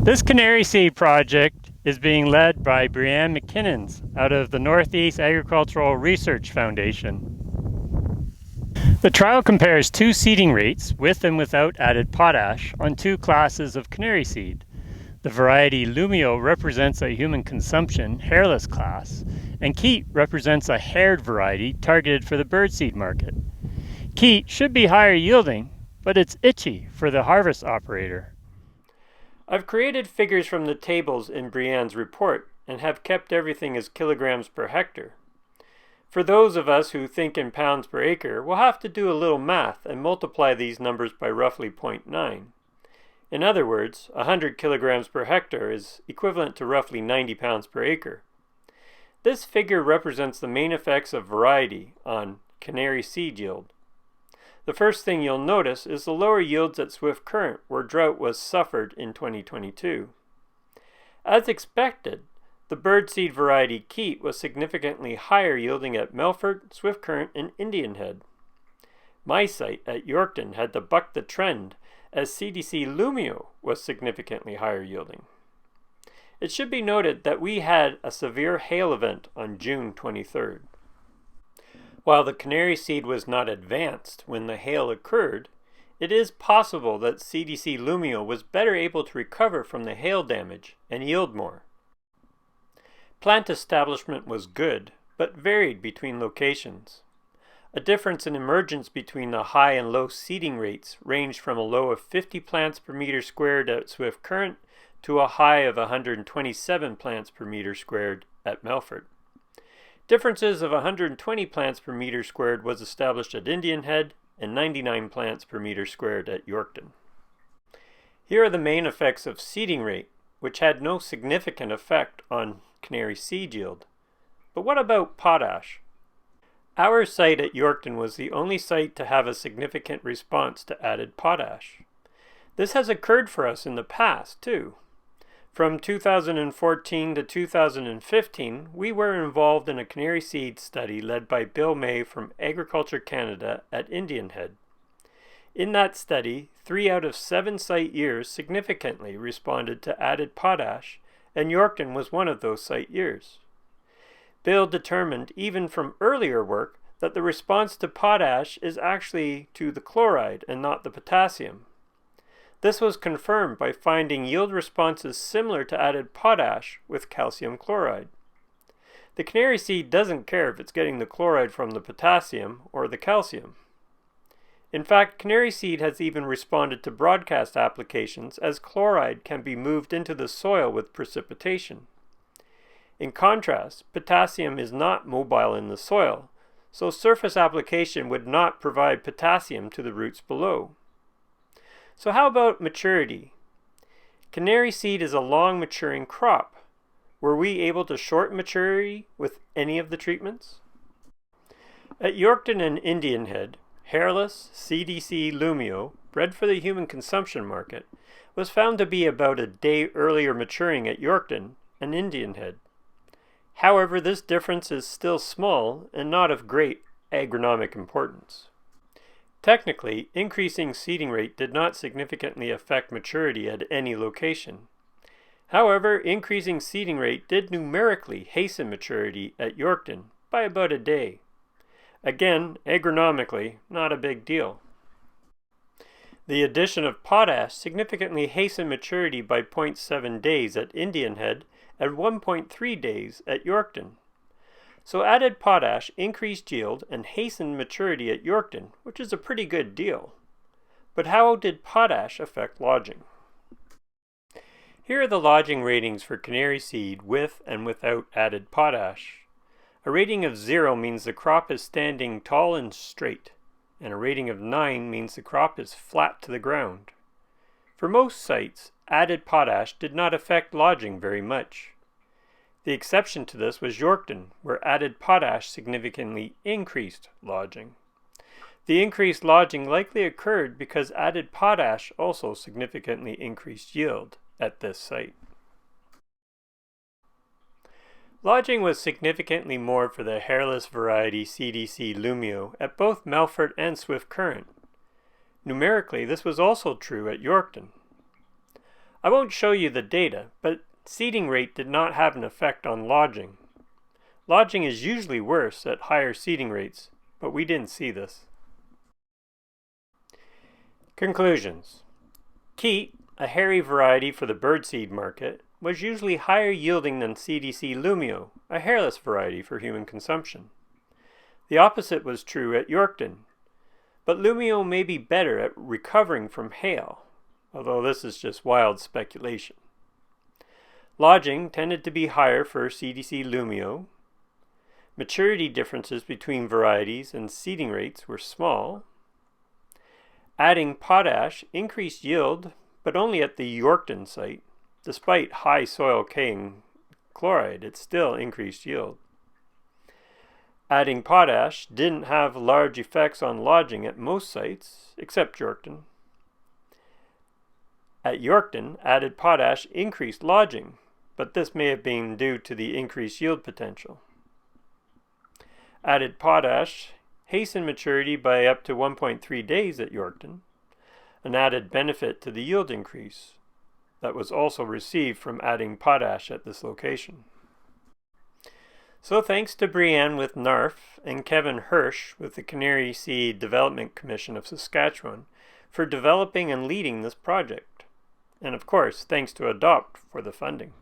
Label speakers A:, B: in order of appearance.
A: This Canary Seed project is being led by Brianne McKinnons out of the Northeast Agricultural Research Foundation. The trial compares two seeding rates with and without added potash on two classes of canary seed. The variety Lumio represents a human consumption hairless class, and Keat represents a haired variety targeted for the birdseed market. Keat should be higher yielding, but it's itchy for the harvest operator. I've created figures from the tables in Brianne's report and have kept everything as kilograms per hectare. For those of us who think in pounds per acre, we'll have to do a little math and multiply these numbers by roughly 0.9. In other words, 100 kilograms per hectare is equivalent to roughly 90 pounds per acre. This figure represents the main effects of variety on canary seed yield. The first thing you'll notice is the lower yields at Swift Current, where drought was suffered in 2022. As expected, the birdseed variety Keat was significantly higher yielding at Melfort, Swift Current, and Indian Head. My site at Yorkton had to buck the trend, as CDC Lumio was significantly higher yielding. It should be noted that we had a severe hail event on June 23rd. While the canary seed was not advanced when the hail occurred, it is possible that CDC Lumio was better able to recover from the hail damage and yield more. Plant establishment was good, but varied between locations. A difference in emergence between the high and low seeding rates ranged from a low of 50 plants per meter squared at Swift Current to a high of 127 plants per meter squared at Melfort. Differences of 120 plants per meter squared was established at Indian Head and 99 plants per meter squared at Yorkton. Here are the main effects of seeding rate, which had no significant effect on canary seed yield. But what about potash? Our site at Yorkton was the only site to have a significant response to added potash. This has occurred for us in the past, too. From 2014 to 2015, we were involved in a canary seed study led by Bill May from Agriculture Canada at Indian Head. In that study, 3 out of 7 site years significantly responded to added potash, and Yorkton was one of those site years. Bill determined, even from earlier work, that the response to potash is actually to the chloride and not the potassium. This was confirmed by finding yield responses similar to added potash with calcium chloride. The canary seed doesn't care if it's getting the chloride from the potassium or the calcium. In fact, canary seed has even responded to broadcast applications as chloride can be moved into the soil with precipitation. In contrast, potassium is not mobile in the soil, so surface application would not provide potassium to the roots below. So how about maturity? Canary seed is a long maturing crop. Were we able to shorten maturity with any of the treatments? At Yorkton and Indian Head, hairless CDC Lumio, bred for the human consumption market, was found to be about a day earlier maturing at Yorkton and Indian Head. However, this difference is still small and not of great agronomic importance. Technically, increasing seeding rate did not significantly affect maturity at any location. However, increasing seeding rate did numerically hasten maturity at Yorkton by about a day. Again, agronomically, not a big deal. The addition of potash significantly hastened maturity by 0.7 days at Indian Head and 1.3 days at Yorkton. So added potash increased yield and hastened maturity at Yorkton, which is a pretty good deal. But how did potash affect lodging? Here are the lodging ratings for canary seed with and without added potash. A rating of 0 means the crop is standing tall and straight, and a rating of 9 means the crop is flat to the ground. For most sites, added potash did not affect lodging very much. The exception to this was Yorkton, where added potash significantly increased lodging. The increased lodging likely occurred because added potash also significantly increased yield at this site. Lodging was significantly more for the hairless variety CDC Lumio at both Melfort and Swift Current. Numerically, this was also true at Yorkton. I won't show you the data, but seeding rate did not have an effect on lodging. Lodging is usually worse at higher seeding rates, but we didn't see this. Conclusions. Keat, a hairy variety for the birdseed market, was usually higher yielding than CDC Lumio, a hairless variety for human consumption. The opposite was true at Yorkton, but Lumio may be better at recovering from hail, although this is just wild speculation. Lodging tended to be higher for CDC Lumio. Maturity differences between varieties and seeding rates were small. Adding potash increased yield, but only at the Yorkton site. Despite high soil K and chloride, it still increased yield. Adding potash didn't have large effects on lodging at most sites, except Yorkton. At Yorkton, added potash increased lodging, but this may have been due to the increased yield potential. Added potash hastened maturity by up to 1.3 days at Yorkton, an added benefit to the yield increase that was also received from adding potash at this location. So thanks to Brianne with NARF and Kevin Hirsch with the Canary Seed Development Commission of Saskatchewan for developing and leading this project. And of course, thanks to Adopt for the funding.